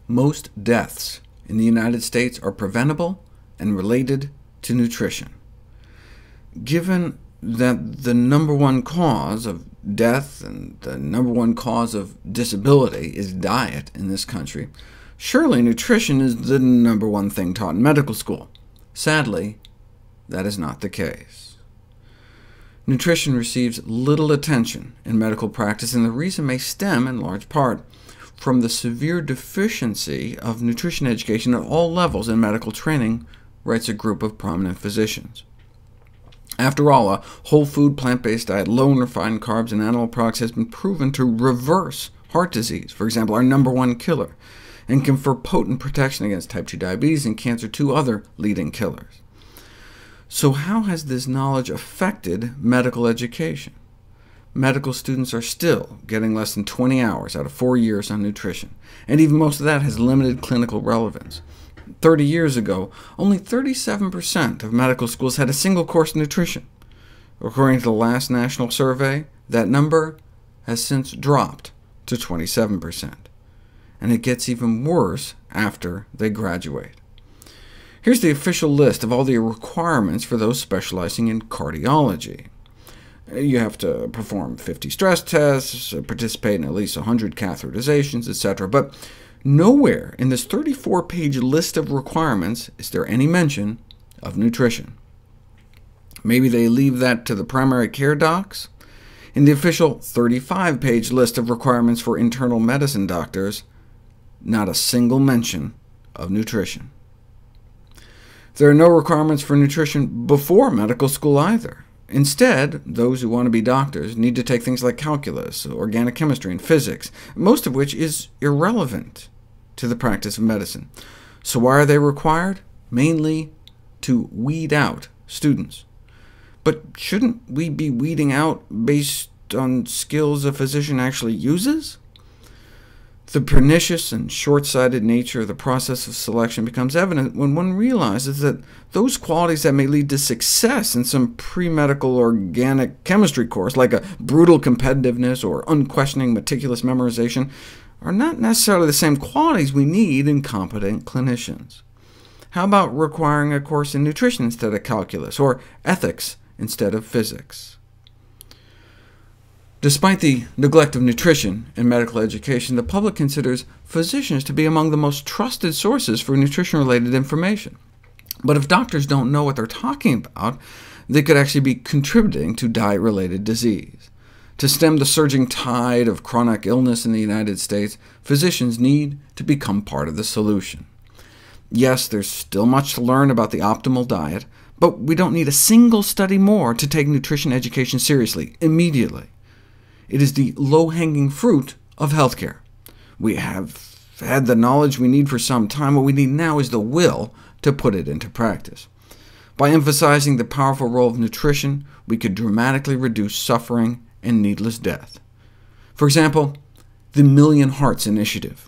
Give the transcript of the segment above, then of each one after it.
Most deaths in the United States are preventable and related to nutrition. Given that the number one cause of death and the number one cause of disability is diet in this country, surely nutrition is the number one thing taught in medical school. Sadly, that is not the case. Nutrition receives little attention in medical practice, and the reason may stem, in large part, from the severe deficiency of nutrition education at all levels in medical training, writes a group of prominent physicians. After all, a whole food, plant-based diet, low in refined carbs and animal products has been proven to reverse heart disease, for example, our number one killer, and confer potent protection against type 2 diabetes and cancer, two other leading killers. So how has this knowledge affected medical education? Medical students are still getting less than 20 hours out of 4 years on nutrition, and even most of that has limited clinical relevance. 30 years ago, only 37% of medical schools had a single course in nutrition. According to the last national survey, that number has since dropped to 27%. And it gets even worse after they graduate. Here's the official list of all the requirements for those specializing in cardiology. You have to perform 50 stress tests, participate in at least 100 catheterizations, etc. But nowhere in this 34-page list of requirements is there any mention of nutrition. Maybe they leave that to the primary care docs? In the official 35-page list of requirements for internal medicine doctors, not a single mention of nutrition. There are no requirements for nutrition before medical school either. Instead, those who want to be doctors need to take things like calculus, organic chemistry, and physics, most of which is irrelevant to the practice of medicine. So why are they required? Mainly to weed out students. But shouldn't we be weeding out based on skills a physician actually uses? The pernicious and short-sighted nature of the process of selection becomes evident when one realizes that those qualities that may lead to success in some pre-medical organic chemistry course, like a brutal competitiveness or unquestioning meticulous memorization, are not necessarily the same qualities we need in competent clinicians. How about requiring a course in nutrition instead of calculus, or ethics instead of physics? Despite the neglect of nutrition in medical education, the public considers physicians to be among the most trusted sources for nutrition-related information. But if doctors don't know what they're talking about, they could actually be contributing to diet-related disease. To stem the surging tide of chronic illness in the United States, physicians need to become part of the solution. Yes, there's still much to learn about the optimal diet, but we don't need a single study more to take nutrition education seriously, immediately. It is the low-hanging fruit of healthcare. We have had the knowledge we need for some time. What we need now is the will to put it into practice. By emphasizing the powerful role of nutrition, we could dramatically reduce suffering and needless death. For example, the Million Hearts Initiative.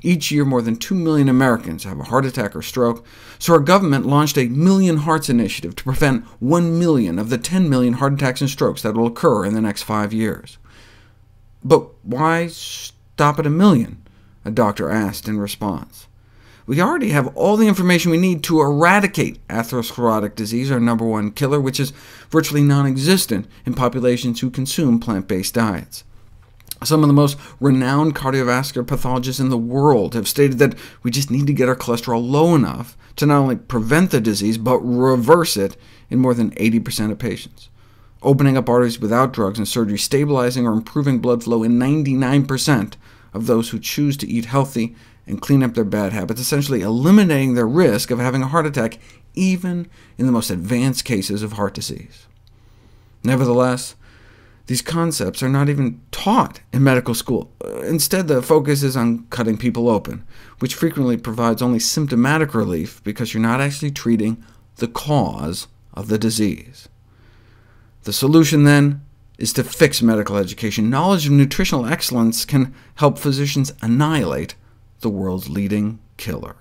Each year, more than 2 million Americans have a heart attack or stroke, so our government launched a Million Hearts Initiative to prevent 1 million of the 10 million heart attacks and strokes that will occur in the next 5 years. But why stop at 1 million? A doctor asked in response. We already have all the information we need to eradicate atherosclerotic disease, our number one killer, which is virtually non-existent in populations who consume plant-based diets. Some of the most renowned cardiovascular pathologists in the world have stated that we just need to get our cholesterol low enough to not only prevent the disease, but reverse it in more than 80% of patients. Opening up arteries without drugs and surgery, stabilizing or improving blood flow in 99% of those who choose to eat healthy and clean up their bad habits, essentially eliminating their risk of having a heart attack, even in the most advanced cases of heart disease. Nevertheless, these concepts are not even taught in medical school. Instead, the focus is on cutting people open, which frequently provides only symptomatic relief because you're not actually treating the cause of the disease. The solution, then, is to fix medical education. Knowledge of nutritional excellence can help physicians annihilate the world's leading killer.